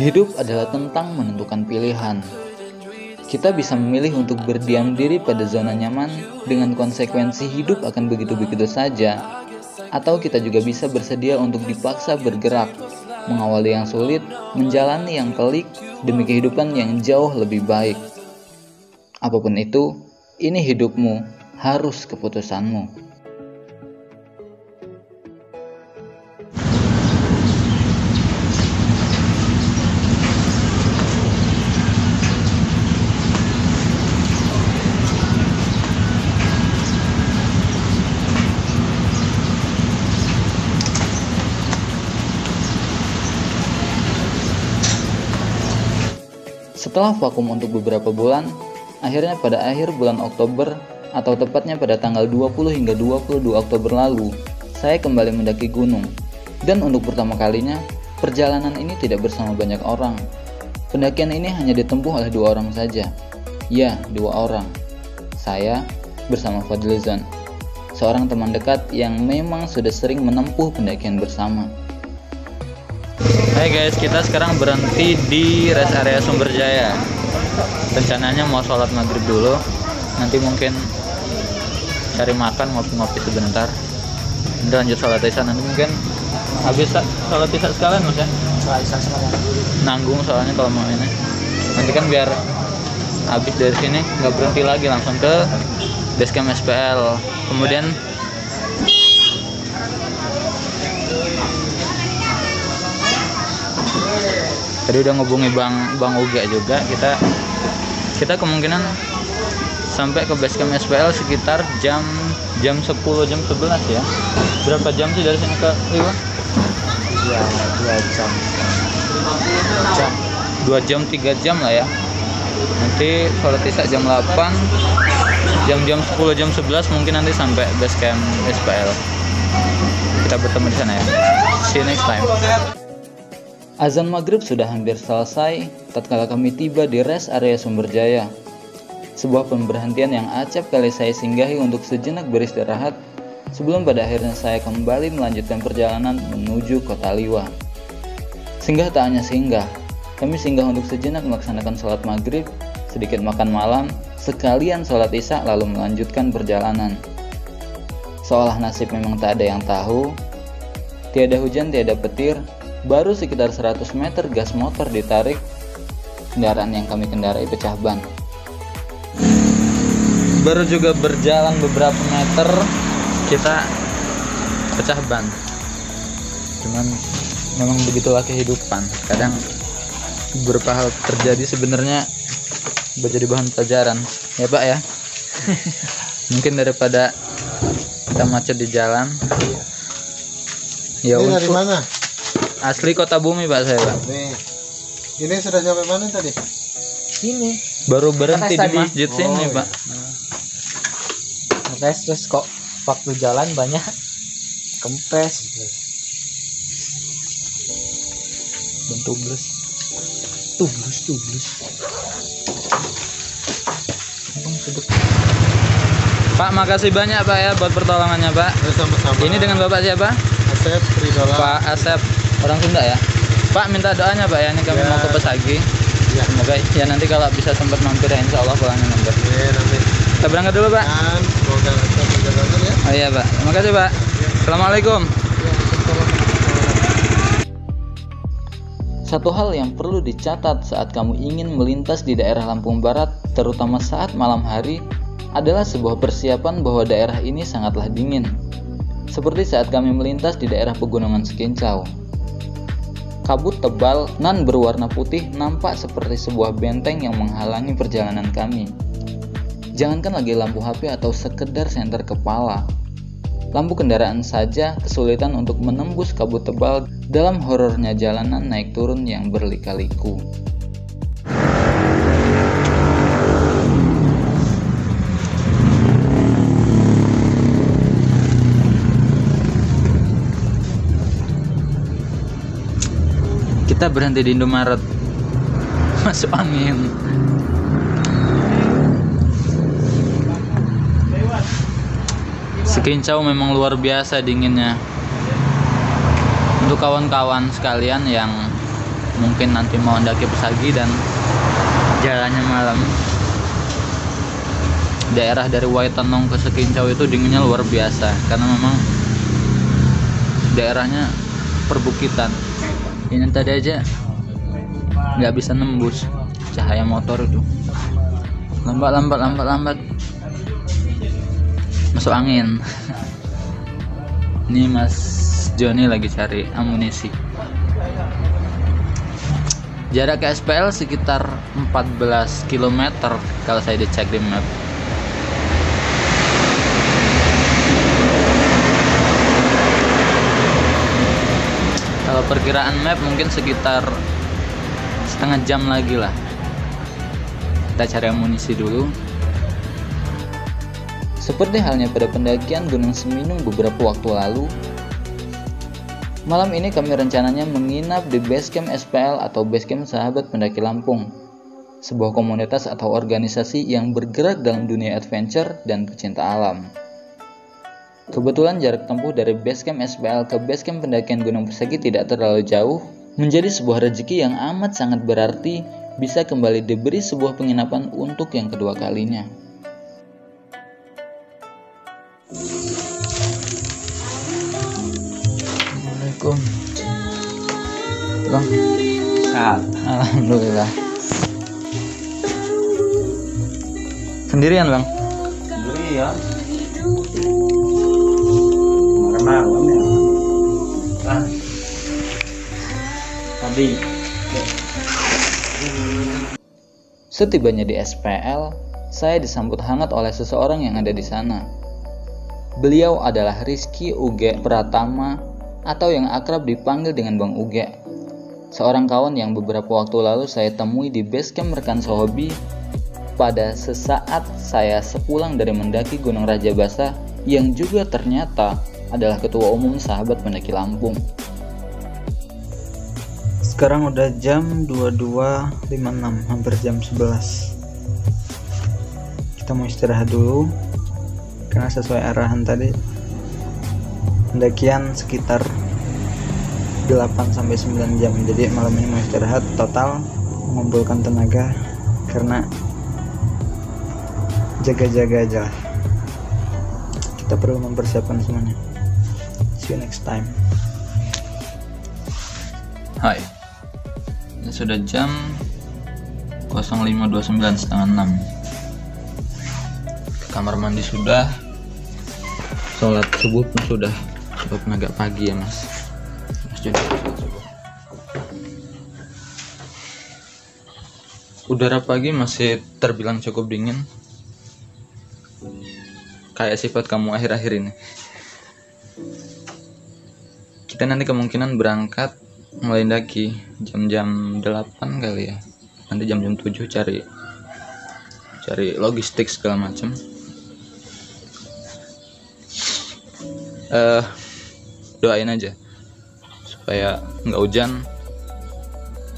Hidup adalah tentang menentukan pilihan. Kita bisa memilih untuk berdiam diri pada zona nyaman dengan konsekuensi hidup akan begitu-begitu saja, atau kita juga bisa bersedia untuk dipaksa bergerak, mengawali yang sulit, menjalani yang pelik demi kehidupan yang jauh lebih baik. Apapun itu, ini hidupmu, harus keputusanmu. Setelah vakum untuk beberapa bulan, akhirnya pada akhir bulan Oktober atau tepatnya pada tanggal 20 hingga 22 Oktober lalu, saya kembali mendaki gunung. Dan untuk pertama kalinya, perjalanan ini tidak bersama banyak orang. Pendakian ini hanya ditempuh oleh 2 orang saja. Ya, 2 orang. Saya bersama Fadlizon, seorang teman dekat yang memang sudah sering menempuh pendakian bersama. Hai guys, kita sekarang berhenti di rest area Sumberjaya. Rencananya mau sholat maghrib dulu, nanti mungkin cari makan, ngopi-ngopi sebentar, nanti lanjut sholat isya. Nanti mungkin habis sholat isya sekalian mas ya? Sholat isya sekalian. Nanggung soalnya kalau mau ini. Nanti kan biar habis dari sini nggak berhenti lagi, langsung ke basecamp SPL. Kemudian tadi udah ngubungi Bang Uga juga, kita kemungkinan sampai ke basecamp SPL sekitar jam 10 jam 11 ya. Berapa jam sih dari sini ke Iwan? Ya 2 jam 3 jam lah ya. Nanti sholat isya jam 8, jam 10 jam 11 mungkin nanti sampai basecamp SPL. Kita bertemu di sana ya. See you next time. Azan maghrib sudah hampir selesai tatkala kami tiba di rest area Sumberjaya, sebuah pemberhentian yang acap kali saya singgahi untuk sejenak beristirahat sebelum pada akhirnya saya kembali melanjutkan perjalanan menuju kota Liwa. Singgah tak hanya singgah, kami singgah untuk sejenak melaksanakan sholat maghrib, sedikit makan malam, sekalian sholat isya lalu melanjutkan perjalanan. Seolah nasib memang tak ada yang tahu, tiada hujan tiada petir. Baru sekitar 100 meter gas motor ditarik, kendaraan yang kami kendarai pecah ban. Baru juga berjalan beberapa meter kita pecah ban. Cuman memang begitulah kehidupan. Kadang beberapa hal terjadi sebenarnya buat jadi bahan pelajaran ya Pak ya. Mungkin daripada kita macet di jalan. Ya, ini dari mana? Asli Kota Bumi Pak saya Pak. Ini sudah sampai mana tadi? Ini baru berhenti di masjid sini Pak. Terus kok waktu jalan banyak kempes gitu. Tubles. Pak, makasih banyak Pak ya buat pertolongannya Pak. Sama-sama. Ini dengan Bapak siapa? Asep Ridola. Pak Asep, orang Sunda ya. Pak, minta doanya Pak ya, ini kami mau ke Pesagi. Ya. Semoga ya nanti kalau bisa sempat mampir ya, insya Allah pulangnya mampir. Ya, nanti. Kita berangkat dulu Pak. Dan semoga lancar perjalanan ya. Oh iya Pak, terima kasih Pak. Assalamualaikum. Satu hal yang perlu dicatat saat kamu ingin melintas di daerah Lampung Barat, terutama saat malam hari, adalah sebuah persiapan bahwa daerah ini sangatlah dingin. Seperti saat kami melintas di daerah Pegunungan Sekincau. Kabut tebal nan berwarna putih nampak seperti sebuah benteng yang menghalangi perjalanan kami. Jangankan lagi lampu HP atau sekedar senter kepala, lampu kendaraan saja kesulitan untuk menembus kabut tebal dalam horornya jalanan naik turun yang berlika-liku. Kita berhenti di Indomaret. Masuk angin. Sekincau memang luar biasa dinginnya. Untuk kawan-kawan sekalian yang mungkin nanti mau mendaki Pesagi dan jalannya malam. Daerah dari Waitanong ke Sekincau itu dinginnya luar biasa karena memang daerahnya perbukitan. Ini tadi aja nggak bisa nembus cahaya motor itu. Lambat masuk angin. Ini Mas Joni lagi cari amunisi. Jarak ke SPL sekitar 14 km kalau saya dicek di map. Kalau perkiraan map mungkin sekitar setengah jam lagi lah. Kita cari amunisi dulu. Seperti halnya pada pendakian Gunung Seminung beberapa waktu lalu, malam ini kami rencananya menginap di Basecamp SPL atau Basecamp Sahabat Pendaki Lampung, sebuah komunitas atau organisasi yang bergerak dalam dunia adventure dan pecinta alam. Kebetulan jarak tempuh dari Basecamp SPL ke Basecamp pendakian Gunung Pesagi tidak terlalu jauh, menjadi sebuah rezeki yang amat sangat berarti bisa kembali diberi sebuah penginapan untuk yang kedua kalinya. Assalamualaikum Bang. Alhamdulillah. Sendirian Bang? Sendirian. Malam ya. Tadi. Setibanya di SPL, saya disambut hangat oleh seseorang yang ada di sana. Beliau adalah Rizky Uge Pratama atau yang akrab dipanggil dengan Bang Uge. Seorang kawan yang beberapa waktu lalu saya temui di Basecamp Rekan Sohobi pada sesaat saya sepulang dari mendaki Gunung Rajabasa yang juga ternyata adalah Ketua Umum Sahabat Pendaki Lampung. Sekarang udah jam 22.56, hampir jam 11. Kita mau istirahat dulu karena sesuai arahan tadi pendakian sekitar 8-9 jam. Jadi malam ini mau istirahat total, mengumpulkan tenaga karena jaga-jaga aja. Kita perlu mempersiapkan semuanya. See you next time. Hai. Ini sudah jam 05.29, setengah 6. Ke kamar mandi sudah. Sholat subuh pun sudah. Walaupun agak pagi ya Mas. Jadi udara pagi masih terbilang cukup dingin. Kayak sifat kamu akhir-akhir ini. Kita nanti kemungkinan berangkat mulai daki jam-jam 8 kali ya. Nanti jam-jam 7 cari logistik segala macam. Doain aja supaya nggak hujan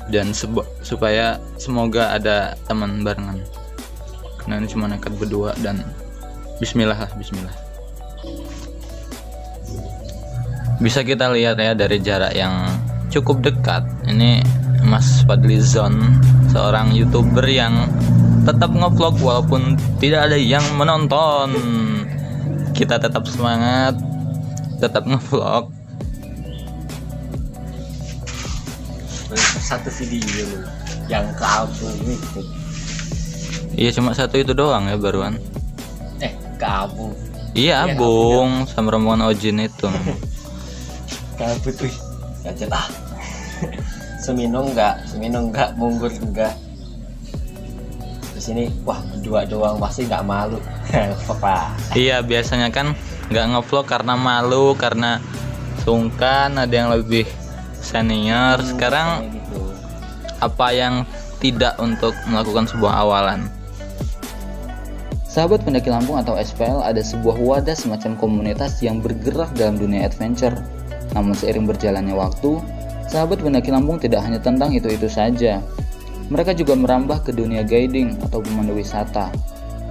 dan supaya semoga ada teman barengan. Karena ini cuma nekat berdua dan bismillah. Bisa kita lihat ya dari jarak yang cukup dekat. Ini Mas Fadlizon, seorang YouTuber yang tetap ngevlog walaupun tidak ada yang menonton. Kita tetap semangat, tetap ngevlog. Satu video yang kabur itu. Iya cuma satu itu doang ya baruan. Kabur. Iya Ya, Bung, sama rombongan Ojin itu. Kabur tuh. Gak lah. Seminung enggak, Munggur enggak. Di sini wah berdua doang pasti enggak malu. Apa? Iya biasanya kan nggak ngevlog karena malu, karena sungkan, ada yang lebih senior. Sekarang Gitu. apa yang tidak untuk melakukan sebuah awalan. Sahabat Pendaki Lampung atau SPL ada sebuah wadah semacam komunitas yang bergerak dalam dunia adventure. Namun seiring berjalannya waktu, sahabat Pendaki Lampung tidak hanya tentang itu-itu saja. Mereka juga merambah ke dunia guiding atau pemandu wisata,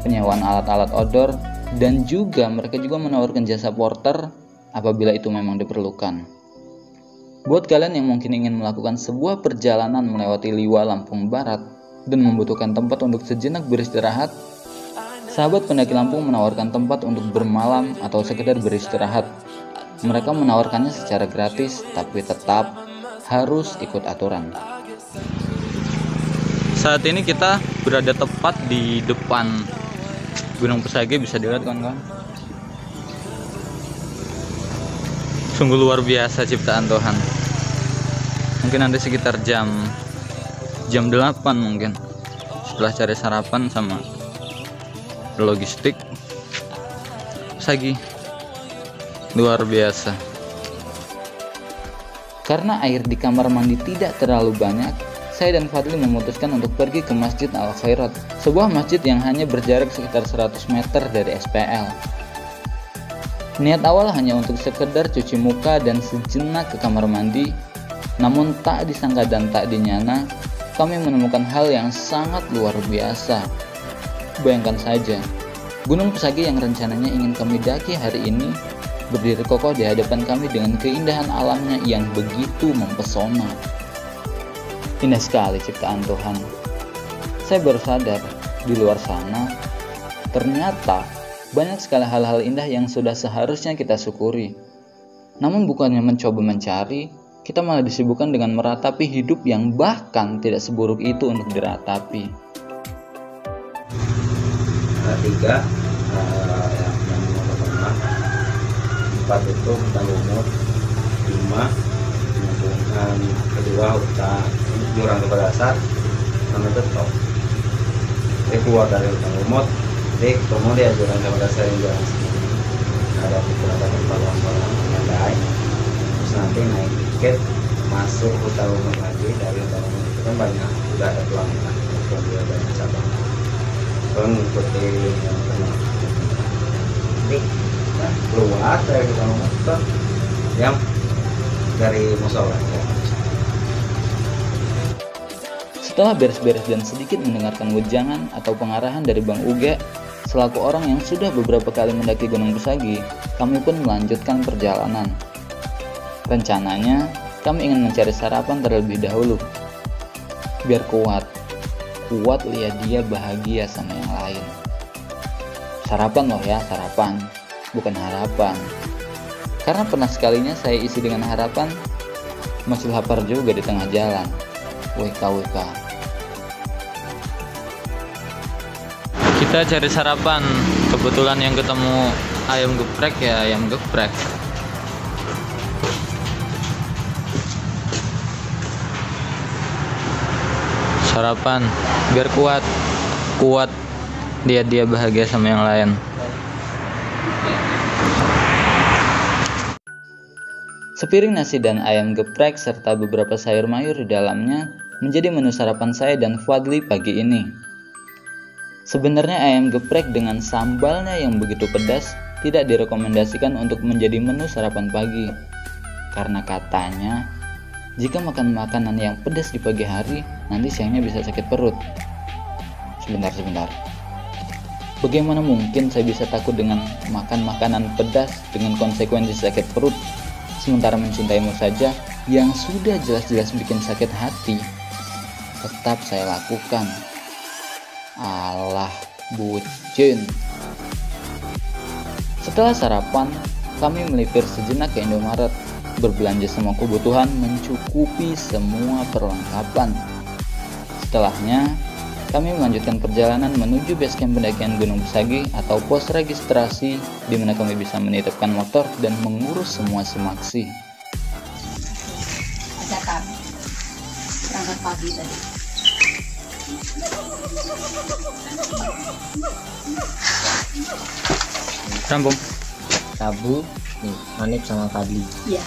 penyewaan alat-alat outdoor, dan juga mereka juga menawarkan jasa porter apabila itu memang diperlukan. Buat kalian yang mungkin ingin melakukan sebuah perjalanan melewati Liwa Lampung Barat dan membutuhkan tempat untuk sejenak beristirahat, sahabat pendaki Lampung menawarkan tempat untuk bermalam atau sekedar beristirahat. Mereka menawarkannya secara gratis, tapi tetap harus ikut aturan. Saat ini kita berada tepat di depan Gunung Pesagi, bisa dilihat kawan-kawan. Sungguh luar biasa ciptaan Tuhan. Mungkin nanti sekitar jam 8 mungkin, setelah cari sarapan sama logistik, Pesagi luar biasa. Karena air di kamar mandi tidak terlalu banyak, saya dan Fadli memutuskan untuk pergi ke Masjid Al Khairat, sebuah masjid yang hanya berjarak sekitar 100 meter dari SPL. Niat awal hanya untuk sekedar cuci muka dan sejenak ke kamar mandi, namun tak disangka dan tak dinyana, kami menemukan hal yang sangat luar biasa. Bayangkan saja, Gunung Pesagi yang rencananya ingin kami daki hari ini berdiri kokoh di hadapan kami dengan keindahan alamnya yang begitu mempesona. Indah sekali ciptaan Tuhan. Saya baru sadar, di luar sana ternyata banyak sekali hal-hal indah yang sudah seharusnya kita syukuri. Namun bukannya mencoba mencari, kita malah disibukkan dengan meratapi hidup yang bahkan tidak seburuk itu untuk diratapi. Tiga yang pertama, 4 itu hutang umur, 5 penampungan, kedua hutang iuran kepada dasar, 6 itu top. Jadi keluar dari hutang umur, jadi kemudian iuran kepada dasar yang jalan sendiri. Ada beberapa paluan-paluan yang lain, terus nanti naik tiket masuk hutang umur lagi. Dari hutang umur itu kan banyak, sudah ada pelanggan, kemudian banyak cabang. Mengikuti yang pernah jadi keluar dari hutang umur itu yang dari musola. Setelah beres-beres dan sedikit mendengarkan wejangan atau pengarahan dari Bang Uge, selaku orang yang sudah beberapa kali mendaki Gunung Pesagi, kami pun melanjutkan perjalanan. Rencananya, kami ingin mencari sarapan terlebih dahulu, biar kuat lihat dia bahagia sama yang lain. Sarapan loh ya, sarapan, bukan harapan. Karena pernah sekalinya saya isi dengan harapan, masih lapar juga di tengah jalan. WK. Kita cari sarapan, kebetulan yang ketemu ayam geprek ya ayam geprek. Sarapan biar kuat lihat dia bahagia sama yang lain. Sepiring nasi dan ayam geprek serta beberapa sayur mayur di dalamnya menjadi menu sarapan saya dan Fadli pagi ini. Sebenarnya ayam geprek dengan sambalnya yang begitu pedas tidak direkomendasikan untuk menjadi menu sarapan pagi. Karena katanya, jika makan makanan yang pedas di pagi hari, nanti siangnya bisa sakit perut. Sebentar. Bagaimana mungkin saya bisa takut dengan makan makanan pedas dengan konsekuensi sakit perut? Sementara mencintaimu saja yang sudah jelas-jelas bikin sakit hati, tetap saya lakukan. Alah, bucin. Setelah sarapan, kami melipir sejenak ke Indomaret, berbelanja semua kebutuhan mencukupi semua perlengkapan. Setelahnya, kami melanjutkan perjalanan menuju base camp pendakian Gunung Pesagi atau pos registrasi, di mana kami bisa menitipkan motor dan mengurus semua simaksi. Ajakan berangkat pagi tadi. Sambung. Sabu nih, Hanif sama Fadli. Iya.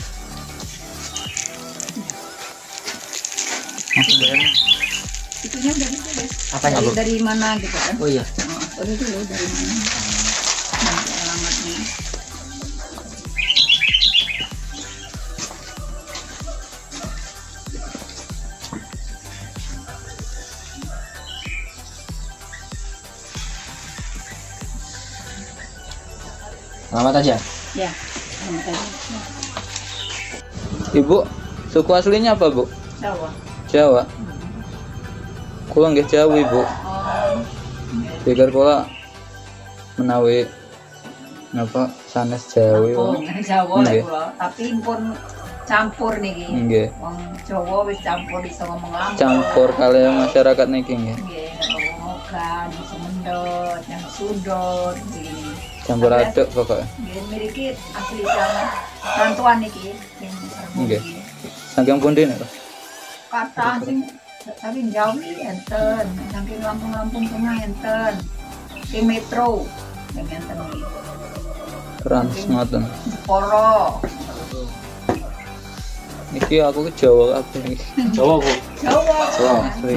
Itunya dari itu ya. Apanya, Bu? Dari mana gitu kan? Oh iya. Ini dulu dari mana? Nanti alamatnya. Alamat aja. Ya, alamat aja. Ibu, Suku aslinya apa, Bu? Jawa. Jawa. Kula nggih Jawi, Bu. Oh, Pikir kula menawi napa sanes Jawi. Jawa lah Nggih. kula, tapi pun campur niki. Nggih. Wong Jawa wis campur iso ngomong Lampung. Campur kali masyarakat niki nggih. Nggih, ngomong Mogan, Semendot, yang Sudon, nggih. Campur aduk pokoknya. Nggih, mriki asli Jawa. Rantuan niki sing Nggih. Saking pundi niku? kata sing saking Jawi enten, saking Lampung-Lampung Tengah enten. Sing Metro yang enten iki. Trans ngoten. Jepara. Iki aku ke Jawa kabeh iki. Jawa, Bu. Jawa. Asli.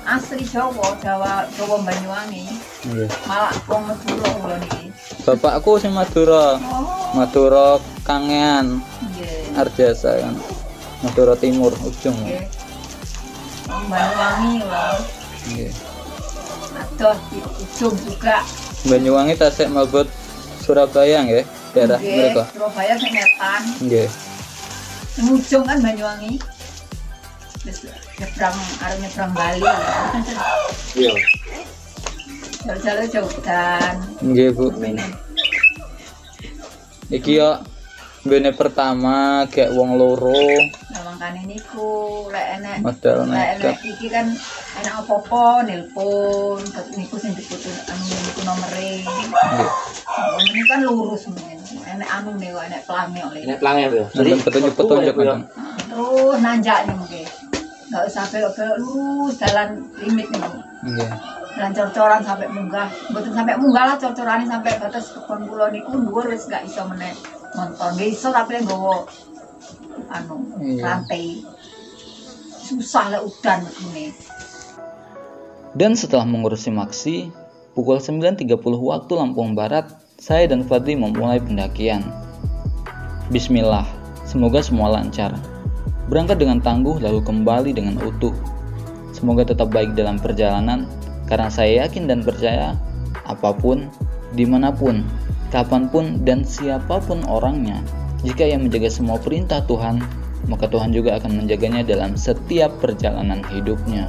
Asli Jawa, Jawa Banyuwangi. Nggih. Malah wong Madura kula niki. Bapakku sing Madura. Oh, Madura Kangean, nggih. Arjasa kan. Madura Timur ujung. Nggih. Wong Banyuwangi kula. Nggih. Adoh di ujung juga. Banyuwangi tasik mabot Surabaya nggih, daerah Nggih, mereka. Surabaya sing ngetan. Nggih. Sing ujung kan Banyuwangi. Terus nyebrang arep nyebrang Bali. Iya. Jalur-jalur Jogan. Nggih, Bu. Iki yo bene pertama kayak wong loro Nah, makane niku lek enek modal lek nekat. enek iki kan enak apa-apa nelpon, niku sing diputus anu niku nomere. Nggih. Ini kan lurus mungkin. Enek anu nih kok enek pelangi oleh. Ini pelangi, Bu. Nonton petunjuk-petunjuk Bu, ya. kan. Terus nanjak nih mungkin. Enggak usah belok-belok lurus jalan limit nih. Nggih. Jalan cor-coran sampai munggah. Mboten sampai munggah lah cor-corane sampai batas kebon kula niku dhuwur wis gak iso meneh nonton. Nggih iso tapi nggawa anu Iya. rantai. Susah lah udan begini. Dan setelah mengurusi Maksi, pukul 9.30 waktu Lampung Barat, saya dan Fadli memulai pendakian. Bismillah, semoga semua lancar. Berangkat dengan tangguh lalu kembali dengan utuh. Semoga tetap baik dalam perjalanan, karena saya yakin dan percaya, apapun, dimanapun, kapanpun, dan siapapun orangnya, jika ia menjaga semua perintah Tuhan, maka Tuhan juga akan menjaganya dalam setiap perjalanan hidupnya.